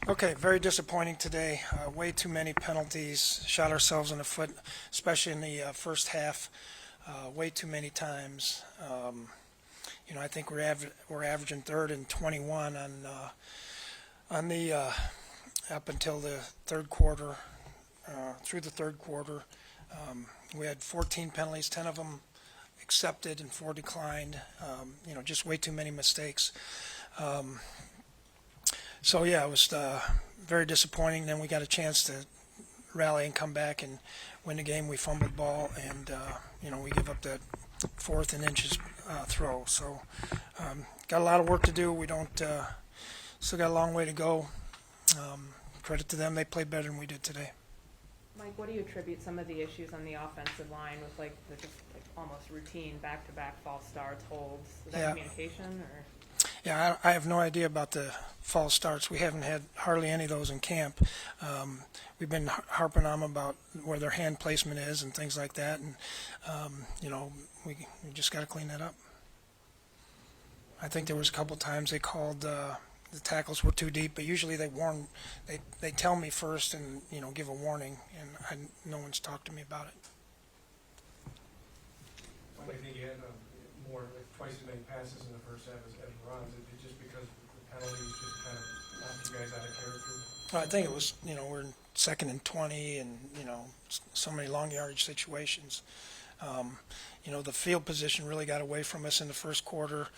Okay, very disappointing today. Way too many penalties. Shot ourselves in the foot, especially in the first half. Way too many times. I think we're averaging third and 21 on the up until the third quarter. Through the third quarter, we had 14 penalties, 10 of them accepted and 4 declined. Just way too many mistakes. So yeah, it was very disappointing. Then we got a chance to rally and come back and win the game. We fumbled the ball, and we give up that fourth and inches throw. So got a lot of work to do. We don't still got a long way to go. Credit to them; they played better than we did today. Mike, what do you attribute some of the issues on the offensive line with the just almost routine back-to-back false starts, holds? Is that communication or? Yeah, I have no idea about the false starts. We haven't had hardly any of those in camp. We've been harping on them about where their hand placement is and things like that, and we just got to clean that up. I think there was a couple times they called the tackles were too deep, but usually they tell me first and give a warning, and no one's talked to me about it. I think you had twice as many passes in the first half as runs. Is it just because the penalties just kind of knocked you guys out of character? Well, I think it was, we're in second and 20 and, so many long yardage situations. The field position really got away from us in the first quarter.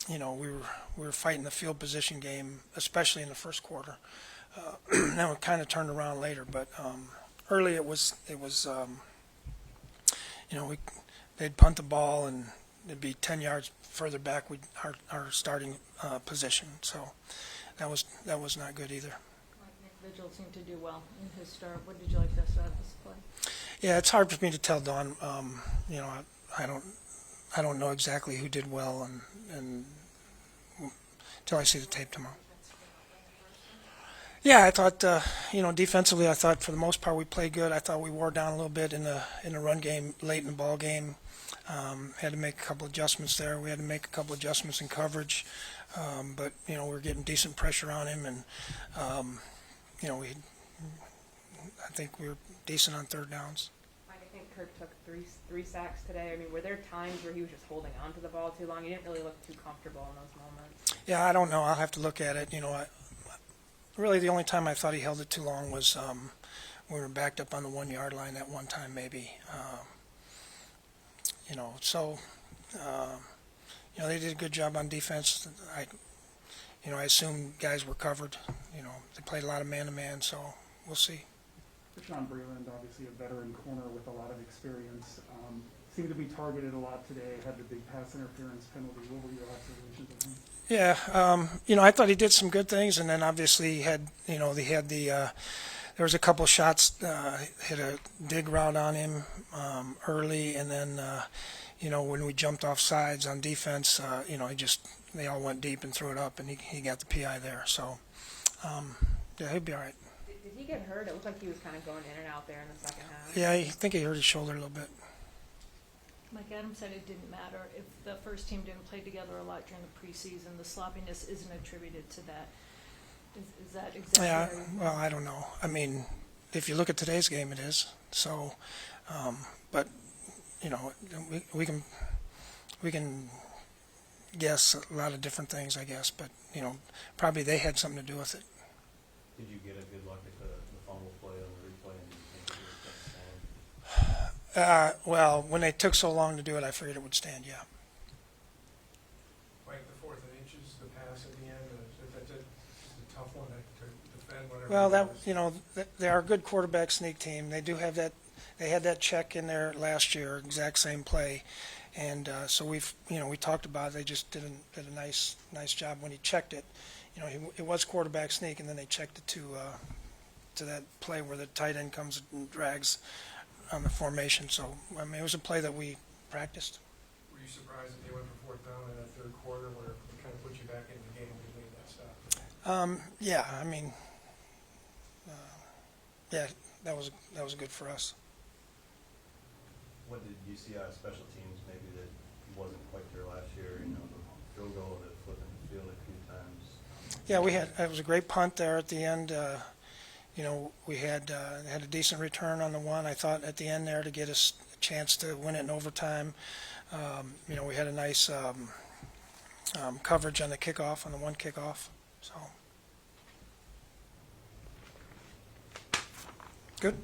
We were fighting the field position game, especially in the first quarter. Now it kind of turned around later, but early they'd punt the ball and it'd be 10 yards further back our starting position. So that was not good either. Nick Vigil seemed to do well in his start. What did you like best out of this play? Yeah, it's hard for me to tell, Dawn. I don't know exactly who did well and until I see the tape tomorrow. Yeah, I thought defensively, I thought for the most part we played good. I thought we wore down a little bit in the run game late in the ball game. Had to make a couple adjustments there. We had to make a couple adjustments in coverage, but we were getting decent pressure on him, and I think we were decent on third downs. I think Kirk took three sacks today. I mean, were there times where he was just holding on to the ball too long? He didn't really look too comfortable in those moments. Yeah, I don't know. I'll have to look at it. Really, the only time I thought he held it too long was we were backed up on the 1 yard line at one time, maybe. They did a good job on defense. I assume guys were covered. They played a lot of man-to-man, so we'll see. Sean Breland, obviously a veteran corner with a lot of experience, seemed to be targeted a lot today, had the big pass interference penalty. What were your observations of him? Yeah, I thought he did some good things, and then obviously he had there was a couple shots, hit a dig route on him early, and then when we jumped off sides on defense, they all went deep and threw it up, and he got the PI there. So he'll be all right. Did he get hurt? It looked like he was kind of going in and out there in the second half. Yeah, I think he hurt his shoulder a little bit. Mike Adams said it didn't matter if the first team didn't play together a lot during the preseason. The sloppiness isn't attributed to that. Is that exactly? Yeah, well, I don't know. I mean, if you look at today's game, it is. So, but we can guess a lot of different things, I guess. But probably they had something to do with it. Did you get a good look at the fumble play on the replay, and did you think it was going to stand? Well, when they took so long to do it, I figured it would stand. Yeah. Like the fourth and inches, the pass at the end, that's a tough one to defend. Well, they are a good quarterback sneak team. They do have that. They had that check in there last year, exact same play, and so we talked about it. They just did a nice job when he checked it. It was quarterback sneak, and then they checked it to that play where the tight end comes and drags on the formation. So, I mean, it was a play that we practiced. Were you surprised that they went for fourth down in that third quarter where it kind of put you back in the game when you made that stop? Yeah, I mean, that was good for us. What did you see out of special teams maybe that wasn't quite there last year? The field goal, the flipping the field a few times. Yeah, it was a great punt there at the end. We had a decent return on the one. I thought at the end there to get us a chance to win it in overtime. We had a nice coverage on the kickoff, on the one kickoff. So good.